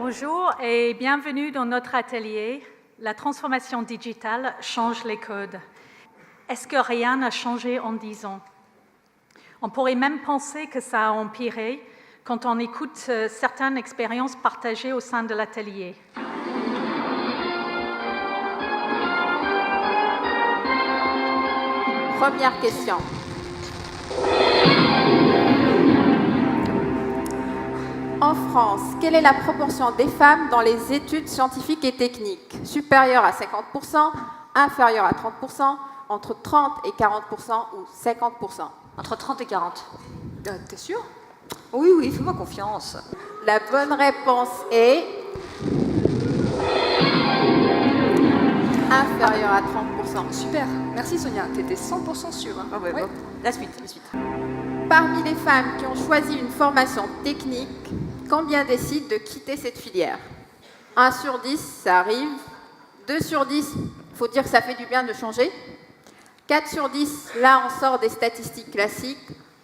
Bonjour et bienvenue dans notre atelier. La transformation digitale change les codes. Est-ce que rien n'a changé en 10 ans? On pourrait même penser que ça a empiré quand on écoute certaines expériences partagées au sein de l'atelier. Première question. En France, quelle est la proportion des femmes dans les études scientifiques et techniques? Supérieure à 50%, inférieure à 30%, entre 30 et 40% ou 50%? Entre 30 et 40. T'es sûr? Oui, fais-moi confiance. La bonne réponse est inférieure à 30%. Super, merci Sonia, t'étais 100% sûre. Hein. Ouais. Bon. La suite. Parmi les femmes qui ont choisi une formation technique, combien décident de quitter cette filière? 1 sur 10, ça arrive. 2 sur 10, il faut dire que ça fait du bien de changer. 4 sur 10, là on sort des statistiques classiques.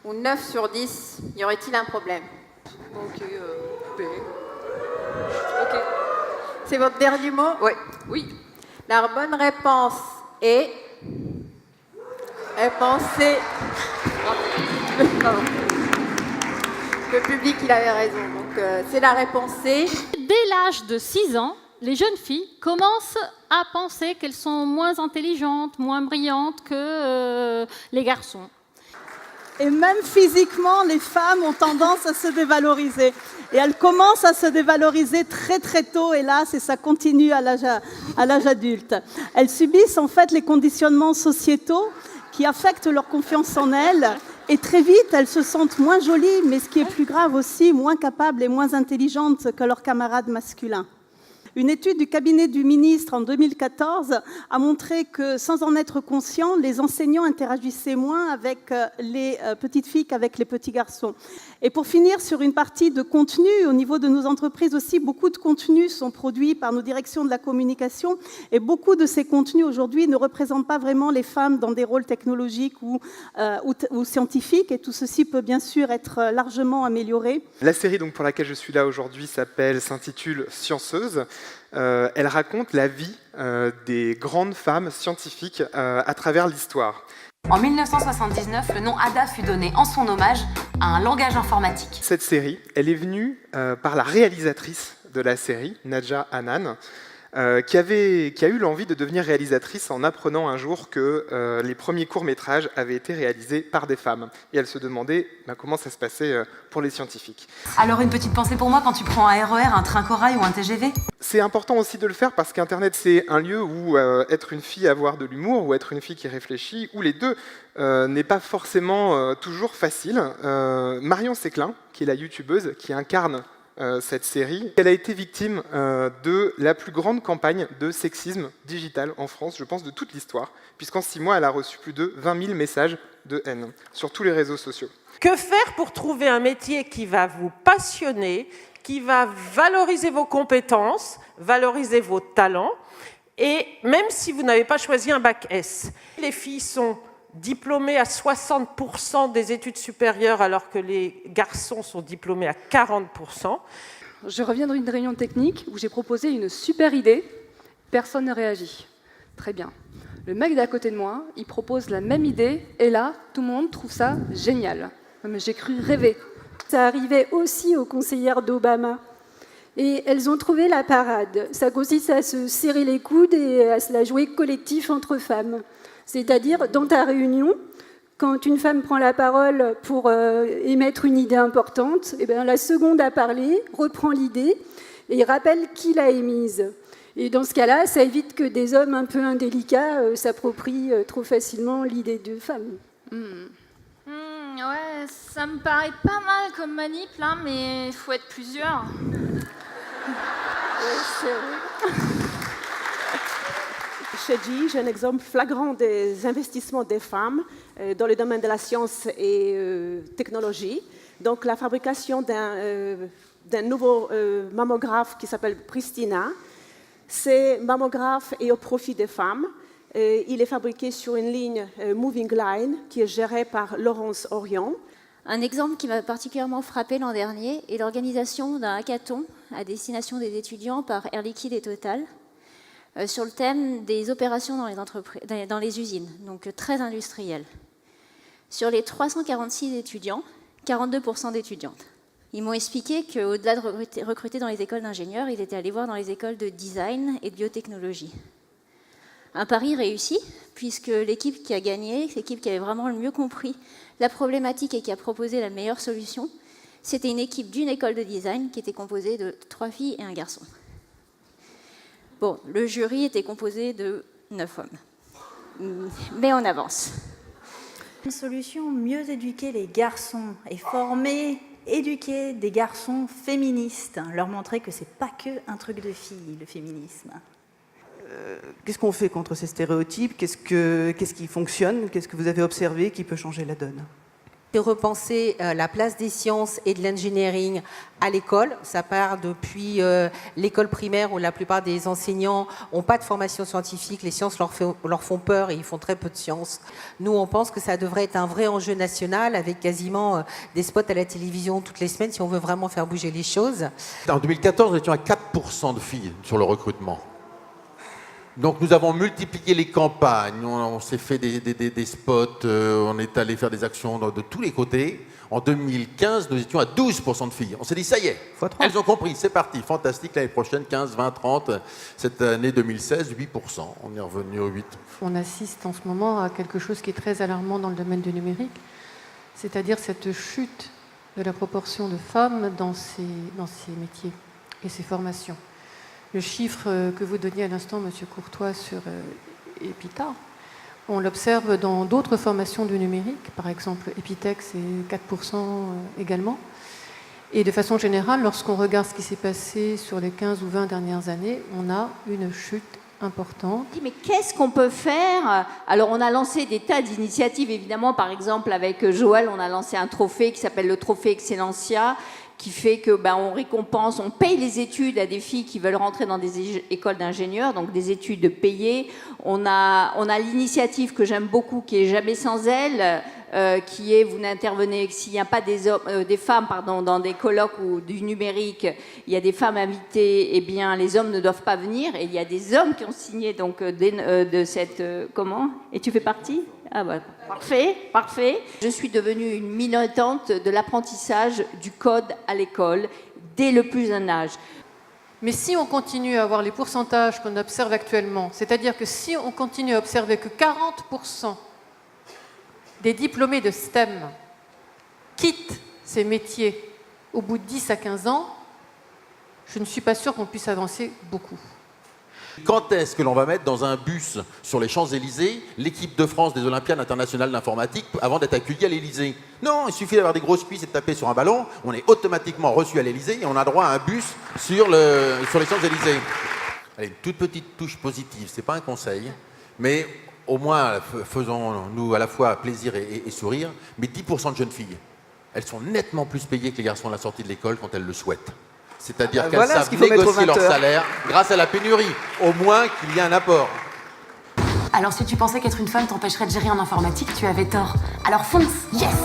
Ou 9 sur 10, y aurait-il un problème? Ok, B. Ok. C'est votre dernier mot? Ouais. Oui. La bonne réponse est... Réponse C. Le public, il avait raison. Donc, c'est la réponse C. Dès l'âge de 6 ans, les jeunes filles commencent à penser qu'elles sont moins intelligentes, moins brillantes que les garçons. Et même physiquement, les femmes ont tendance à se dévaloriser. Et elles commencent à se dévaloriser très très tôt, hélas, et ça continue à l'âge adulte. Elles subissent en fait les conditionnements sociétaux qui affectent leur confiance en elles. Et très vite, elles se sentent moins jolies, mais ce qui est plus grave aussi, moins capables et moins intelligentes que leurs camarades masculins. Une étude du cabinet du ministre en 2014 a montré que, sans en être conscients, les enseignants interagissaient moins avec les petites filles qu'avec les petits garçons. Et pour finir sur une partie de contenu, au niveau de nos entreprises aussi, beaucoup de contenus sont produits par nos directions de la communication et beaucoup de ces contenus aujourd'hui ne représentent pas vraiment les femmes dans des rôles technologiques ou scientifiques, et tout ceci peut bien sûr être largement amélioré. La série donc, pour laquelle je suis là aujourd'hui s'intitule Scienceuse. Elle raconte la vie des grandes femmes scientifiques à travers l'histoire. En 1979, le nom Ada fut donné en son hommage à un langage informatique. Cette série, elle est venue par la réalisatrice de la série, Nadja Hanan, qui a eu l'envie de devenir réalisatrice en apprenant un jour que les premiers courts-métrages avaient été réalisés par des femmes. Et elle se demandait comment ça se passait pour les scientifiques. Alors une petite pensée pour moi quand tu prends un RER, un train corail ou un TGV? C'est important aussi de le faire parce qu'Internet, c'est un lieu où être une fille, avoir de l'humour, ou être une fille qui réfléchit, ou les deux, n'est pas forcément toujours facile. Marion Séclin, qui est la youtubeuse, qui incarne cette série, elle a été victime de la plus grande campagne de sexisme digital en France, je pense, de toute l'histoire, puisqu'en 6 mois, elle a reçu plus de 20 000 messages de haine sur tous les réseaux sociaux. Que faire pour trouver un métier qui va vous passionner, qui va valoriser vos compétences, valoriser vos talents, et même si vous n'avez pas choisi un bac S? Les filles sont diplômées à 60% des études supérieures, alors que les garçons sont diplômés à 40%. Je reviens d'une réunion technique où j'ai proposé une super idée. Personne ne réagit. Très bien. Le mec d'à côté de moi, il propose la même idée, et là, tout le monde trouve ça génial. Mais j'ai cru rêver. Ça arrivait aussi aux conseillères d'Obama. Et elles ont trouvé la parade. Ça consiste à se serrer les coudes et à se la jouer collectif entre femmes. C'est-à-dire, dans ta réunion, quand une femme prend la parole pour émettre une idée importante, eh bien, la seconde à parler reprend l'idée et rappelle qui l'a émise. Et dans ce cas-là, ça évite que des hommes un peu indélicats s'approprient trop facilement l'idée de femme. Ouais, ça me paraît pas mal comme manip, là, mais il faut être plusieurs. C'est vrai. Chez G, j'ai un exemple flagrant des investissements des femmes dans le domaine de la science et technologie. Donc, la fabrication d'un nouveau mammographe qui s'appelle Pristina. Ce mammographe est au profit des femmes. Il est fabriqué sur une ligne Moving Line qui est gérée par Laurence Orion. Un exemple qui m'a particulièrement frappé l'an dernier est l'organisation d'un hackathon à destination des étudiants par Air Liquide et Total sur le thème des opérations dans les usines, donc très industrielles. Sur les 346 étudiants, 42% d'étudiantes. Ils m'ont expliqué qu'au-delà de recruter dans les écoles d'ingénieurs, ils étaient allés voir dans les écoles de design et de biotechnologie. Un pari réussi, puisque l'équipe qui a gagné, l'équipe qui avait vraiment le mieux compris la problématique et qui a proposé la meilleure solution, c'était une équipe d'une école de design qui était composée de 3 filles et un garçon. Bon, le jury était composé de 9 hommes. Mais on avance. Une solution, mieux éduquer les garçons et éduquer des garçons féministes, leur montrer que c'est pas que un truc de filles, le féminisme. Qu'est-ce qu'on fait contre ces stéréotypes ? Qu'est-ce qui fonctionne ? Qu'est-ce que vous avez observé qui peut changer la donne ? C'est repenser la place des sciences et de l'engineering à l'école. Ça part depuis l'école primaire où la plupart des enseignants n'ont pas de formation scientifique. Les sciences leur font peur et ils font très peu de sciences. Nous, on pense que ça devrait être un vrai enjeu national avec quasiment des spots à la télévision toutes les semaines si on veut vraiment faire bouger les choses. En 2014, nous étions à 4% de filles sur le recrutement. Donc nous avons multiplié les campagnes, on s'est fait des spots, on est allé faire des actions de tous les côtés. En 2015, nous étions à 12% de filles. On s'est dit, ça y est, elles ont compris, c'est parti, fantastique, l'année prochaine, 15, 20, 30. Cette année 2016, 8%, on est revenu au 8%. On assiste en ce moment à quelque chose qui est très alarmant dans le domaine du numérique, c'est-à-dire cette chute de la proportion de femmes dans ces métiers et ces formations. Le chiffre que vous donniez à l'instant, M. Courtois, sur EPITA, on l'observe dans d'autres formations du numérique, par exemple Epitech, c'est 4% également. Et de façon générale, lorsqu'on regarde ce qui s'est passé sur les 15 ou 20 dernières années, on a une chute importante. Mais qu'est-ce qu'on peut faire ? Alors, on a lancé des tas d'initiatives, évidemment. Par exemple, avec Joël, on a lancé un trophée qui s'appelle le Trophée Excellencia, qui fait que on récompense, on paye les études à des filles qui veulent rentrer dans des écoles d'ingénieurs, donc des études payées. On a l'initiative que j'aime beaucoup, qui est Jamais sans elle, qui est, vous n'intervenez que s'il n'y a pas des femmes dans des colloques ou du numérique, il y a des femmes invitées, eh bien les hommes ne doivent pas venir, et il y a des hommes qui ont signé donc de cette... comment ? Et tu fais partie ? Ah bah, parfait. Je suis devenue une militante de l'apprentissage du code à l'école dès le plus jeune âge. Mais si on continue à avoir les pourcentages qu'on observe actuellement, c'est-à-dire que si on continue à observer que 40% des diplômés de STEM quittent ces métiers au bout de 10 à 15 ans, je ne suis pas sûre qu'on puisse avancer beaucoup. Quand est-ce que l'on va mettre dans un bus sur les Champs-Élysées l'équipe de France des Olympiades internationales d'informatique avant d'être accueillie à l'Élysée? Non, il suffit d'avoir des grosses cuisses et de taper sur un ballon, on est automatiquement reçu à l'Élysée et on a droit à un bus sur les Champs-Élysées. Allez, une toute petite touche positive, c'est pas un conseil, mais au moins faisons-nous à la fois plaisir et sourire, mais 10% de jeunes filles, elles sont nettement plus payées que les garçons à la sortie de l'école quand elles le souhaitent. C'est-à-dire qu'elles savent négocier leur salaire grâce à la pénurie. Au moins qu'il y ait un apport. Alors si tu pensais qu'être une femme t'empêcherait de gérer en informatique, tu avais tort. Alors fonce, yes!